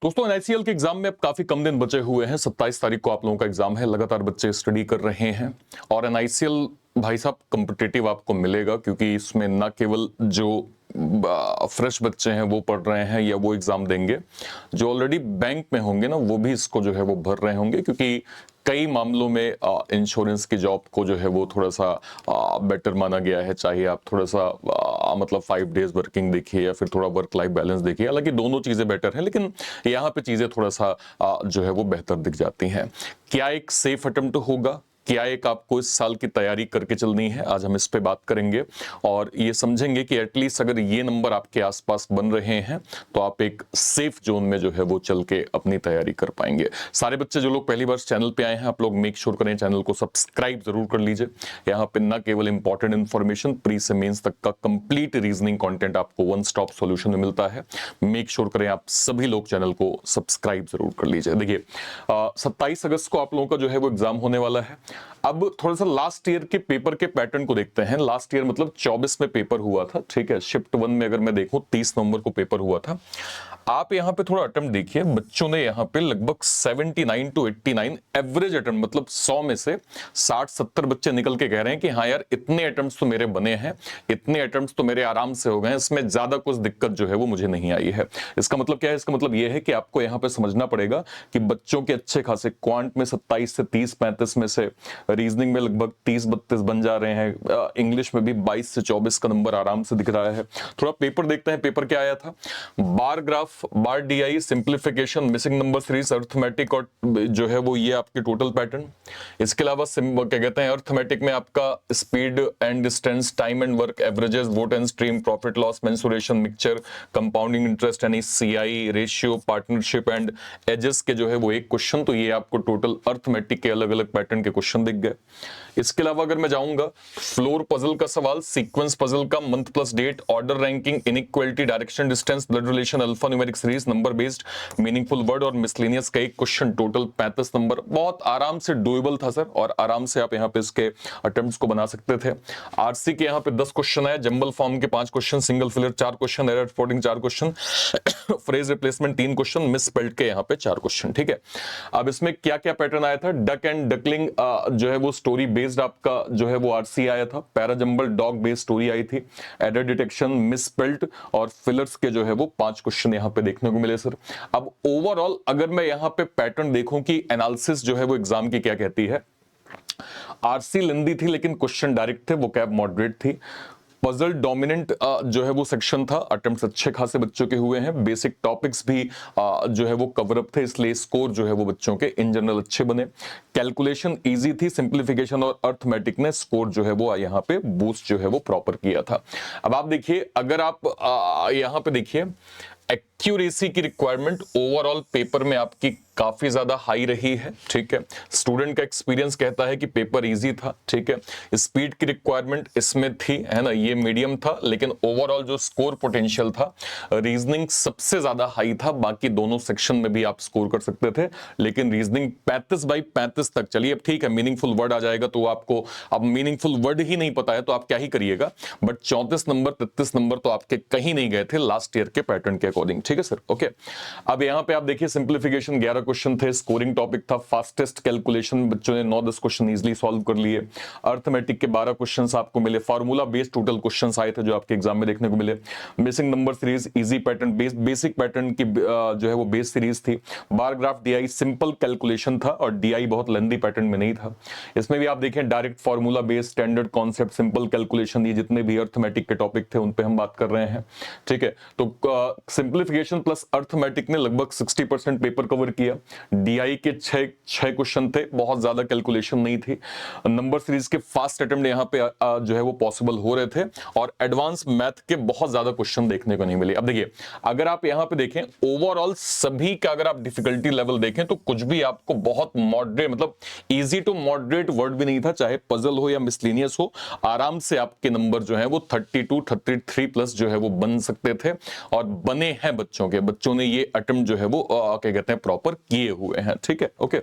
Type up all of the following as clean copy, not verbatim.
दोस्तों एनआईसीएल के एग्जाम में अब काफी कम दिन बचे हुए हैं। 27 तारीख को आप लोगों का एग्जाम है। लगातार बच्चे स्टडी कर रहे हैं और एनआईसीएल भाई साहब कॉम्पिटिटिव आपको मिलेगा, क्योंकि इसमें ना केवल जो फ्रेश बच्चे हैं वो पढ़ रहे हैं या वो एग्जाम देंगे, जो ऑलरेडी बैंक में होंगे ना वो भी इसको जो है वो भर रहे होंगे, क्योंकि कई मामलों में इंश्योरेंस की जॉब को जो है वो थोड़ा सा बेटर माना गया है। चाहे आप थोड़ा सा मतलब 5 डेज वर्किंग देखिए या फिर थोड़ा वर्क लाइफ बैलेंस देखिए, हालांकि दोनों चीजें बेटर हैं, लेकिन यहाँ पे चीजें थोड़ा सा जो है वो बेहतर दिख जाती हैं। क्या एक सेफ अटेम्प्ट होगा? क्या एक आपको इस साल की तैयारी करके चलनी है? आज हम इस पे बात करेंगे और ये समझेंगे कि एटलीस्ट अगर ये नंबर आपके आसपास बन रहे हैं तो आप एक सेफ जोन में जो है वो चल के अपनी तैयारी कर पाएंगे। सारे बच्चे जो लोग पहली बार चैनल पे आए हैं, आप लोग मेक श्योर करें चैनल को सब्सक्राइब जरूर कर लीजिए। यहाँ पे ना केवल इंपॉर्टेंट इंफॉर्मेशन, प्री से मेंस तक का कंप्लीट रीजनिंग कंटेंट आपको वन स्टॉप सॉल्यूशन में मिलता है। मेक श्योर करें आप सभी लोग चैनल को सब्सक्राइब जरूर कर लीजिए। देखिए 27 अगस्त को आप लोगों का जो है वो एग्जाम होने वाला है। अब थोड़ा सा लास्ट ईयर के पेपर के पैटर्न को देखते हैं। लास्ट ईयर मतलब 24 में पेपर हुआ था, ठीक है। शिफ्ट 1 में अगर मैं देखूं 30 नवंबर को पेपर हुआ था। आप यहाँ पे थोड़ा अटेम्प्ट देखिए, बच्चों ने यहाँ पे लगभग 79 to 89 एवरेज अटेम्प्ट, मतलब 100 में से 60-70 बच्चे निकल के कह रहे हैं कि हाँ यार इतने अटेम्प्ट्स तो मेरे बने हैं, इतने अटेम्प्ट्स तो मेरे आराम से हो गए हैं, इसमें ज्यादा कुछ दिक्कत जो है वो मुझे नहीं आई है। इसका मतलब क्या है? इसका मतलब ये है कि आपको यहाँ पे समझना पड़ेगा कि बच्चों के अच्छे खासे क्वांट में 27 से 30-35 में से, रीजनिंग में लगभग 30-32 बन जा रहे हैं, इंग्लिश में भी 22 से 24 का नंबर आराम से दिख रहा है। थोड़ा पेपर देखते हैं, पेपर क्या आया था। Bar graph, bar DI, simplification, missing number series, arithmetic और जो है वो ये आपके टोटल पैटर्न। इसके अलावा क्या कहते हैं अर्थमेटिक में आपका speed and distance, time and work, averages, boat and stream, profit loss, mensuration, mixture, compounding interest यानी CI, ratio, partnership and ages के जो है वो एक क्वेश्चन। तो ये आपको टोटल अर्थमेटिक के अलग अलग पैटर्न के क्वेश्चन दिख गए। इसके अलावा अगर मैं जाऊंगा, फ्लोर पजल का सवाल, सीक्वेंस पजल का, month plus date, order ranking, inequality, direction distance, blood relation, alpha numeric series, number based, meaningful word और मिसलेनियस का एक क्वेश्चन। टोटल 35 नंबर, बहुत आराम से डुएबल था सर, और आराम से आप यहाँ पे इसके अटेम्प्ट्स को बना सकते थे। आरसी के यहाँ पे 10 क्वेश्चन आए, जंबल फॉर्म के 5 question, single filler 4 question, error reporting 4 question, phrase replacement 3 question, miss spelled के यहाँ पे 4 क्वेश्वन, ठीक है। अब इसमें क्या क्या पैटर्न आया था? डक एंड डकलिंग जो है वो स्टोरी बेस्ड आपका जो है वो आरसी आया था। Parajumble dog based story I थी। एरर डिटेक्शन, मिस स्पेल्ड और फिलर्स के जो है वो 5 क्वेश्चन यहाँ पे देखने को मिले सर। अब ओवरऑल अगर मैं यहाँ पे पैटर्न देखूं कि एनालिसिस जो है वो एग्जाम की क्या कहती है, आरसी लेंदी थी लेकिन क्वेश्चन डायरेक्ट थे, वो कैब मॉडरेट थी। पजल डोमिनेंट जो है वो सेक्शन था, अटेम्प्ट्स अच्छे खासे बच्चों के हुए हैं। बेसिक टॉपिक्स भी जो है वो कवर अप थे, इसलिए स्कोर जो है वो बच्चों के इन जनरल अच्छे बने। कैलकुलेशन इजी थी, सिंप्लीफिकेशन और अर्थमेटिक ने स्कोर जो है वो यहाँ पे बूस्ट जो है वो प्रॉपर किया था। अब आप देखिए, अगर आप यहाँ पे देखिए एक्यूरेसी की रिक्वायरमेंट ओवरऑल पेपर में आपकी काफी ज्यादा हाई रही है, ठीक है। स्टूडेंट का एक्सपीरियंस कहता है कि पेपर इजी था, ठीक है। स्पीड की रिक्वायरमेंट इसमें थी, है ना, ये मीडियम था, लेकिन ओवरऑल जो स्कोर पोटेंशियल था, रीजनिंग सबसे ज्यादा हाई था। बाकी दोनों सेक्शन में भी आप स्कोर कर सकते थे, लेकिन रीजनिंग 35/35 तक, चलिए अब ठीक है मीनिंगफुल वर्ड आ जाएगा तो आपको, अब मीनिंगफुल वर्ड ही नहीं पता है तो आप क्या ही करिएगा, बट 34 नंबर 33 नंबर तो आपके कहीं नहीं गए थे लास्ट ईयर के पैटर्न के अकॉर्डिंग, ठीक है सर, ओके। अब यहाँ पे आप देखिए सिंप्लीफिकेशन 11 क्वेश्चन थे, स्कोरिंग टॉपिक था, फास्टेस्ट कैलकुलेशन बच्चों ने 9-10 क्वेश्चन इजीली सॉल्व कर लिए। अर्थमेटिक के 12 क्वेश्चंस आपको मिले, फार्मूला बेस्ड टोटल क्वेश्चंस आए थे जो आपके एग्जाम में देखने को मिले। Missing number series, easy pattern, basic pattern की जो है वो बेस सीरीज थी। Bar graph DI simple calculation था और डीआई बहुत लेंथी पैटर्न में नहीं था। इसमें भी आप देखें direct formula based, standard concept, simple calculation, ये जितने भी अर्थमेटिक के टॉपिक थे उन पे हम बात कर रहे हैं, ठीक है। तो सिंप्लीफिकेशन प्लस अर्थमेटिक ने लगभग 60% पेपर कवर किया। डीआई के 6 क्वेश्चन थे, बहुत ज्यादा कैलकुलेशन नहीं थी। नंबर सीरीज के फास्ट अटेम्प्ट यहाँ पे जो है वो पॉसिबल हो रहे थे, और एडवांस मैथ के बहुत ज्यादा क्वेश्चन देखने को नहीं मिले। अब देखिए, अगर आप यहाँ पे देखें ओवरऑल सभी का अगर आप डिफिकल्टी लेवल देखें तो कुछ भी आपको बहुत मॉडरेट, मतलब इजी टू मॉडरेट वर्ड भी नहीं था, चाहे पजल हो या मिसलेनियस हो, आराम से आपके नंबर जो है वो 32-33 प्लस जो है वो बन सकते थे, और बने हैं बच्चों ने ये अटेम्प्ट जो है वो क्या कहते हैं प्रॉपर किए हुए हैं, ठीक है, ओके।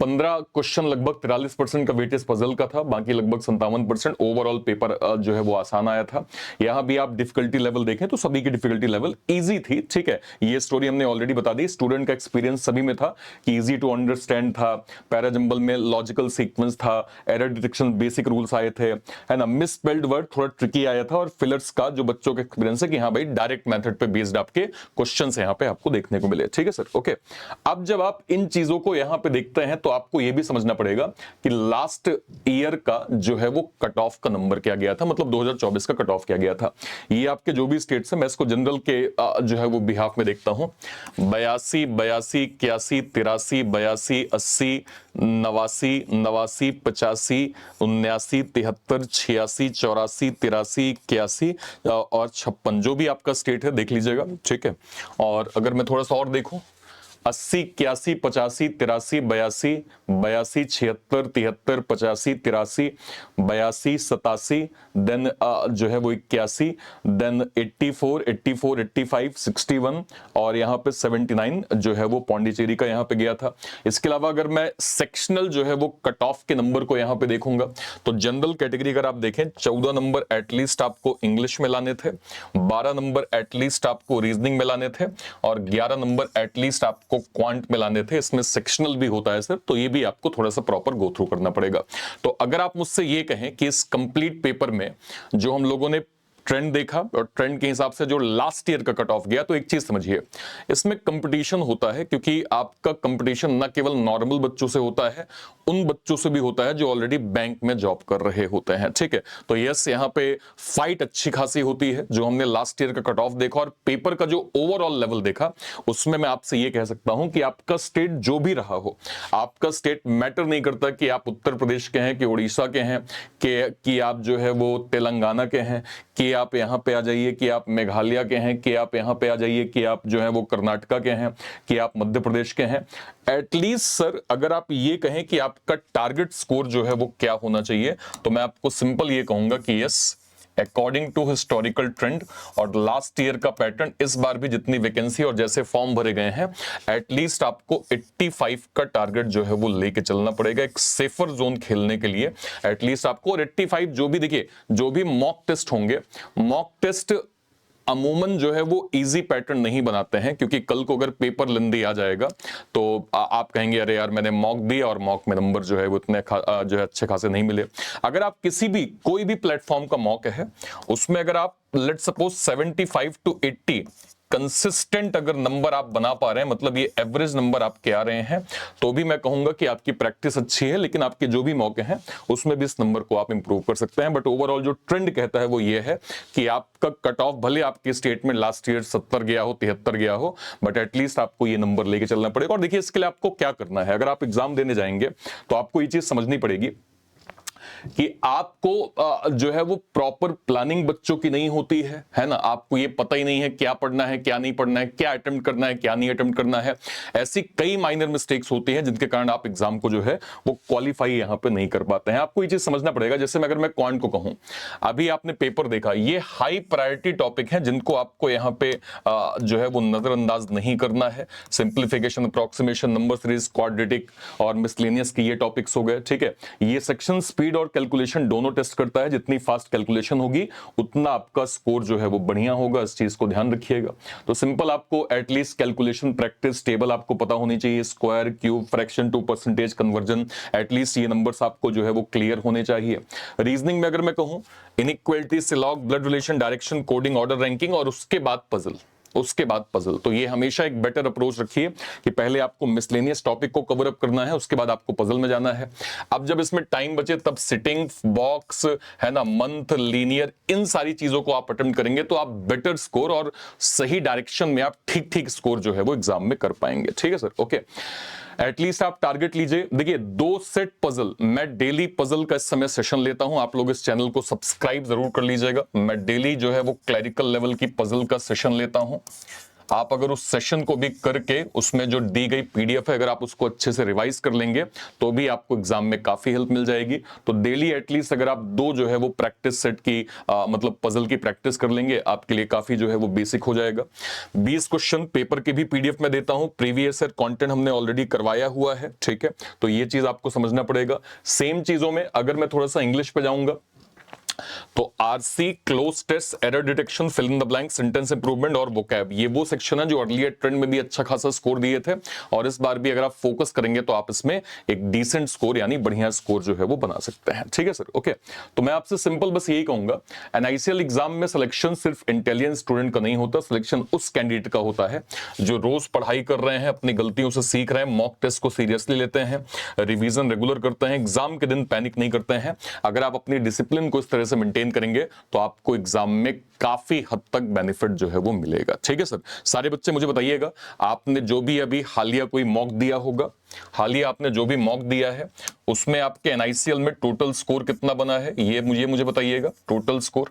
15 क्वेश्चन लगभग 43% का वेटेज पजल का था, बाकी लगभग 57% ओवरऑल पेपर जो है वो आसान आया था। यहां भी आप डिफिकल्टी लेवल देखें तो सभी की डिफिकल्टी लेवल इजी थी, ठीक है। ये स्टोरी हमने ऑलरेडी बता दी, स्टूडेंट का एक्सपीरियंस सभी में था कि इजी टू अंडरस्टैंड था, पैराजंबल में लॉजिकल सीक्वेंस था, एरर डिटेक्शन बेसिक रूल्स आए थे, है ना, मिसस्पेल्ड वर्ड थोड़ा ट्रिकी आया था, और फिलर्स का जो बच्चों का एक्सपीरियंस है कि हाँ भाई डायरेक्ट मेथड पे बेस्ड आपके क्वेश्चंस यहां पे आपको देखने को मिले, ठीक है सर। ओके, अब जब आप इन चीजों को यहां पे देखते हैं तो आपको यह भी समझना पड़ेगा कि लास्ट ईयर का जो है वो कट ऑफ का नंबर क्या गया था, मतलब 2024 का कट ऑफ क्या गया था। ये आपके जो भी स्टेट्स है, मैं इसको जनरल के जो है वो बिहाफ में देखता हूं। 82, 82, 81, 83, 82, 80, 89, 89, 85, 79, 73, 86, 84, 83, 81 और 56, जो भी आपका स्टेट है देख लीजिएगा, ठीक है। और अगर मैं थोड़ा सा और देखूं, 80, 81, 85, 83, 82, 82, 76, 73, 85, 83, 82, 87, देन जो है वो 81, देन 84, 84, 85, 61 और यहाँ पे 79 जो है वो पौंडीचेरी का यहाँ पे गया था। इसके अलावा अगर मैं सेक्शनल जो है वो कट ऑफ के नंबर को यहाँ पे देखूंगा तो जनरल कैटेगरी अगर आप देखें 14 नंबर एटलीस्ट आपको इंग्लिश में लाने थे, 12 नंबर एटलीस्ट आपको रीजनिंग में लाने थे और 11 नंबर एटलीस्ट आपको क्वांट में लाने थे। इसमें सेक्शनल भी होता है सर, तो ये भी आपको थोड़ा सा प्रॉपर गो थ्रू करना पड़ेगा। तो अगर आप मुझसे ये कहें कि इस कंप्लीट पेपर में जो हम लोगों ने ट्रेंड देखा और ट्रेंड के हिसाब से जो लास्ट ईयर का कट ऑफ गया, तो एक चीज समझिए, इसमें कंपटीशन होता है, क्योंकि आपका कंपटीशन ना केवल नॉर्मल बच्चों से होता है, उन बच्चों से भी होता है जो ऑलरेडी बैंक में जॉब कर रहे होते हैं, ठीक है। तो यस, यहाँ पे फाइट अच्छी खासी होती है। जो हमने लास्ट ईयर का कट ऑफ देखा और पेपर का जो ओवरऑल लेवल देखा, उसमें मैं आपसे ये कह सकता हूं कि आपका स्टेट जो भी रहा हो, आपका स्टेट मैटर नहीं करता कि आप उत्तर प्रदेश के हैं कि उड़ीसा के हैं कि आप जो है वो तेलंगाना के हैं, कि आप यहाँ पे आ जाइए कि आप मेघालय के हैं, कि आप यहाँ पे आ जाइए कि आप जो है वो कर्नाटका के हैं, कि आप मध्य प्रदेश के हैं। एटलीस्ट सर अगर आप ये कहें कि आपका टारगेट स्कोर जो है वो क्या होना चाहिए, तो मैं आपको सिंपल ये कहूंगा कि yes, according to historical trend और लास्ट ईयर का पैटर्न, इस बार भी जितनी वैकेंसी और जैसे फॉर्म भरे गए हैं, एटलीस्ट आपको 85 का टारगेट जो है वो लेके चलना पड़ेगा एक सेफर जोन खेलने के लिए। एटलीस्ट आपको, और 85 जो भी, देखिए जो भी मॉक टेस्ट होंगे, मॉक टेस्ट अमूमन जो है वो इजी पैटर्न नहीं बनाते हैं, क्योंकि कल को अगर पेपर लेंदी आ जाएगा तो आप कहेंगे अरे यार मैंने मॉक दिया और मॉक में नंबर जो है वो इतने जो है अच्छे खासे नहीं मिले। अगर आप किसी भी कोई भी प्लेटफॉर्म का मॉक है, उसमें अगर आप लेट्स सपोज 75 to 80 कंसिस्टेंट अगर नंबर आप बना पा रहे हैं, मतलब ये एवरेज नंबर आपके आ रहे हैं, तो भी मैं कहूंगा कि आपकी प्रैक्टिस अच्छी है। लेकिन आपके जो भी मौके हैं उसमें भी इस नंबर को आप इंप्रूव कर सकते हैं। बट ओवरऑल जो ट्रेंड कहता है वो ये है कि आपका कट ऑफ भले आपके स्टेट में लास्ट ईयर 70 गया हो, 73 गया हो, बट एटलीस्ट आपको ये नंबर लेके चलना पड़ेगा। और देखिए इसके लिए आपको क्या करना है, अगर आप एग्जाम देने जाएंगे तो आपको ये चीज समझनी पड़ेगी कि आपको जो है वो प्रॉपर प्लानिंग बच्चों की नहीं होती है ना। आपको ये पता ही नहीं है क्या पढ़ना है, क्या नहीं पढ़ना है, क्या अटेम्प्ट करना है, क्या नहीं अटेम्प्ट करना है। ऐसी कई माइनर मिस्टेक्स होती हैं जिनके कारण आप एग्जाम को जो है वो क्वालिफाई यहां पे नहीं कर पाते हैं। आपको ये चीज समझना पड़ेगा। जैसे अगर मैं क्वांट को कहूं, अभी आपने पेपर देखा, ये हाई प्रायोरिटी टॉपिक है जिनको आपको यहां पे जो है वो नजरअंदाज नहीं करना है। Simplification, approximation, number series, quadratic और मिसलेनियस की ये टॉपिक्स हो गए, ठीक है। ये सेक्शन स्पीड और कैलकुलेशन दोनों टेस्ट करता है। जितनी फास्ट कैलकुलेशन होगी उतना आपका स्कोर जो है वो बढ़िया होगा। इस चीज को ध्यान रखिएगा। तो सिंपल आपको एटलीस्ट कैलकुलेशन प्रैक्टिस टेबल आपको पता होनी चाहिए, square, cube, fraction to percentage conversion, at least ये नंबर्स आपको जो है वो क्लियर होने चाहिए। रीजनिंग में अगर मैं कहूं, inequality, syllogism, blood relation, direction, coding, order, ranking और उसके बाद पजल, उसके बाद पजल। तो ये हमेशा एक बेटर अप्रोच रखिए कि पहले आपको मिसलेनियस टॉपिक को कवर अप करना है, उसके बाद आपको पजल में जाना है। अब जब इसमें टाइम बचे तब सिटिंग, बॉक्स, है ना, मंथ, लीनियर, इन सारी चीजों को आप अटेम्प्ट करेंगे तो आप बेटर स्कोर और सही डायरेक्शन में आप ठीक ठीक स्कोर जो है वो एग्जाम में कर पाएंगे। ठीक है सर, ओके। एटलीस्ट आप टारगेट लीजिए। देखिए 2 सेट पजल, मैं डेली पजल का इस समय सेशन लेता हूं। आप लोग इस चैनल को सब्सक्राइब जरूर कर लीजिएगा। मैं डेली जो है वो क्लरिकल लेवल की पजल का सेशन लेता हूं। आप अगर उस सेशन को भी करके उसमें जो दी गई पीडीएफ है अगर आप उसको अच्छे से रिवाइज कर लेंगे तो भी आपको एग्जाम में काफी हेल्प मिल जाएगी। तो डेली एटलीस्ट अगर आप 2 जो है वो प्रैक्टिस सेट की मतलब पजल की प्रैक्टिस कर लेंगे आपके लिए काफी जो है वो बेसिक हो जाएगा। 20 क्वेश्चन पेपर की भी पीडीएफ में देता हूं, प्रीवियस ईयर कंटेंट हमने ऑलरेडी करवाया हुआ है, ठीक है। तो ये चीज आपको समझना पड़ेगा। सेम चीजों में अगर मैं थोड़ा सा इंग्लिश पे जाऊंगा तो RC, cloze test, error detection, fill in the blank, sentence improvement और वोकैब, ये वो सेक्शन है जो अर्लियर ट्रेंड में भी अच्छा खासा स्कोर दिए थे और इस बार भी अगर आप फोकस करेंगे तो आप इसमें एक डिसेंट स्कोर यानी बढ़िया स्कोर जो है वो बना सकते हैं, ठीक है सर। ओके, तो मैं आपसे सिंपल बस यही कहूंगा, एनआईसीएल एग्जाम में सिलेक्शन सिर्फ इंटेलिजेंट स्टूडेंट का नहीं होता, सिलेक्शन उस कैंडिडेट का होता है जो रोज पढ़ाई कर रहे हैं, अपनी गलतियों से सीख रहे हैं, मॉक टेस्ट को सीरियसली लेते हैं, रिवीजन रेगुलर करते हैं, एग्जाम के दिन पैनिक नहीं करते हैं। अगर आप अपनी डिसिप्लिन को इस तरह से मेंटेन करेंगे तो आपको एग्जाम में काफी हद तक बेनिफिट जो है वो मिलेगा, ठीक है सर। सारे बच्चे मुझे बताइएगा, आपने जो भी अभी हालिया कोई मॉक दिया होगा, हालिया आपने जो भी मॉक दिया है उसमें आपके एनआईसीएल में टोटल स्कोर कितना बना है ये मुझे बताइएगा। टोटल स्कोर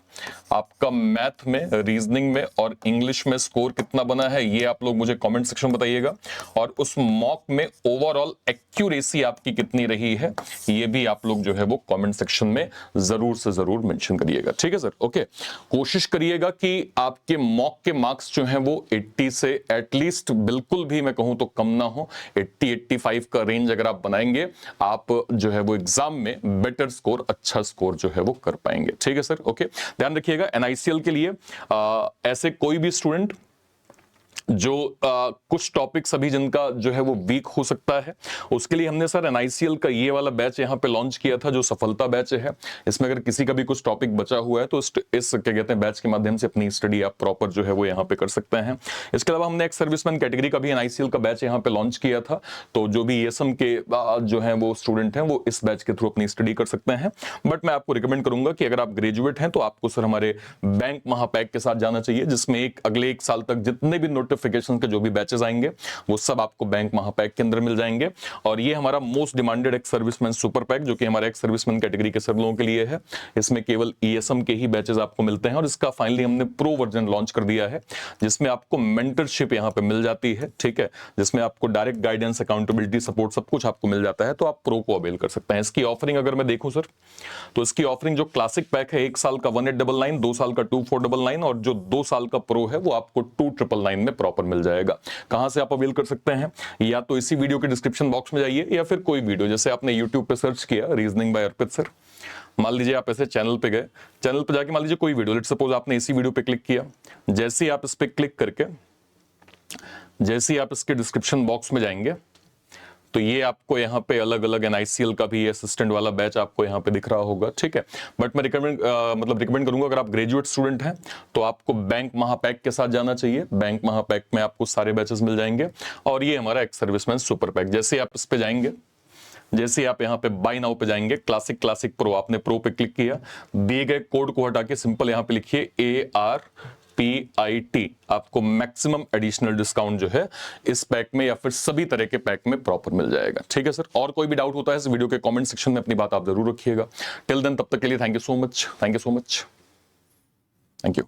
आपका मैथ में, रीजनिंग में और इंग्लिश में स्कोर कितना बना है ये आप लोग मुझे कमेंट सेक्शन में बताइएगा। और उस मॉक में ओवरऑल एक्यूरेसी आपकी कितनी रही है ये भी आप लोग जो है वो कमेंट सेक्शन में जरूर से जरूर मेंशन करिएगा, ठीक है सर। ओके, कोशिश करिएगा कि आपके मॉक के मार्क्स जो हैं वो 80 से एटलीस्ट बिल्कुल भी मैं कहूं तो कम ना हो, 80-85 का रेंज अगर आप बनाएंगे आप जो है वो एग्जाम में बेटर स्कोर, अच्छा स्कोर जो है वो कर पाएंगे, ठीक है सर। ओके, ध्यान रखिएगा एनआईसीएल के लिए ऐसे कोई भी स्टूडेंट जो कुछ टॉपिक्स अभी जिनका जो है वो वीक हो सकता है उसके लिए हमने सर एनआईसीएल का ये वाला बैच यहाँ पे लॉन्च किया था जो सफलता बैच है। इसमें अगर किसी का भी कुछ टॉपिक बचा हुआ है तो इस क्या कहते हैं बैच के माध्यम से अपनी स्टडी आप प्रॉपर जो है वो यहाँ पे कर सकते हैं। इसके अलावा हमने एक सर्विसमैन कैटेगरी का भी एनआईसीएल का बैच यहाँ पे लॉन्च किया था, तो जो भी ईएसएम के जो है वो स्टूडेंट हैं वो इस बैच के थ्रू अपनी स्टडी कर सकते हैं। बट मैं आपको रिकमेंड करूंगा कि अगर आप ग्रेजुएट हैं तो आपको सर हमारे बैंक महापैक के साथ जाना चाहिए, जिसमें अगले 1 साल तक जितने भी नोटिफिकेशन के जो भी बैचेस आएंगे वो सब आपको बैंक महापैक के अंदर मिल जाएंगे। और ये हमारा most demanded ex serviceman super pack जो कि हमारे एक्स सर्विसमैन कैटेगरी के सब लोगों के लिए है। इसमें केवल ईएसएम के ही बैचेस आपको मिलते हैं और इसका फाइनली हमने प्रो वर्जन लॉन्च कर दिया है जिसमें आपको मेंटरशिप यहां पे मिल जाती है, ठीक है, जिसमें आपको डायरेक्ट गाइडेंस, अकाउंटेबिलिटी, सपोर्ट सब कुछ आपको मिल जाता है। तो आप प्रो को अवेल कर सकते हैं। इसकी ऑफरिंग अगर मैं देखूं सर तो इसकी ऑफरिंग जो क्लासिक पैक है 1 साल का 1899, 2 साल का 2499 और जो 2 साल का प्रो है वो आपको 2999 में प्रॉपर मिल जाएगा। कहां से आप अवेल कर सकते हैं? या तो इसी वीडियो के डिस्क्रिप्शन बॉक्स में जाइए या फिर कोई वीडियो जैसे आपने यूट्यूब पे सर्च किया रीजनिंग बाय अर्पित सर, मान लीजिए आप ऐसे चैनल पे गए, चैनल पे जाके मान लीजिए कोई वीडियो, लेट्स सपोज आपने इसी वीडियो पे क्लिक किया, जैसे ही आप इस पे क्लिक करके जैसे ही आप इसके डिस्क्रिप्शन बॉक्स में जाएंगे तो ये आपको यहाँ पे अलग अलग एनआईसीएल का भी असिस्टेंट वाला बैच आपको यहाँ पे दिख रहा होगा, ठीक है। बट मैं रिकमेंड करूंगा अगर आप ग्रेजुएट स्टूडेंट हैं तो आपको बैंक महापैक के साथ जाना चाहिए। बैंक महापैक में आपको सारे बैचेस मिल जाएंगे और ये हमारा एक्स सर्विसमैन सुपर पैक। जैसे आप इस पे जाएंगे, जैसे आप यहाँ पे बाय नाउ पे जाएंगे, क्लासिक प्रो, आपने प्रो पे क्लिक किया, दिए गए कोड को हटा के सिंपल यहाँ पे लिखिए ARPIT, आपको मैक्सिमम एडिशनल डिस्काउंट जो है इस पैक में या फिर सभी तरह के पैक में प्रॉपर मिल जाएगा, ठीक है सर। और कोई भी डाउट होता है इस वीडियो के कमेंट सेक्शन में अपनी बात आप जरूर रखिएगा। टिल देन, तब तक के लिए thank you so much, thank you so much, thank you.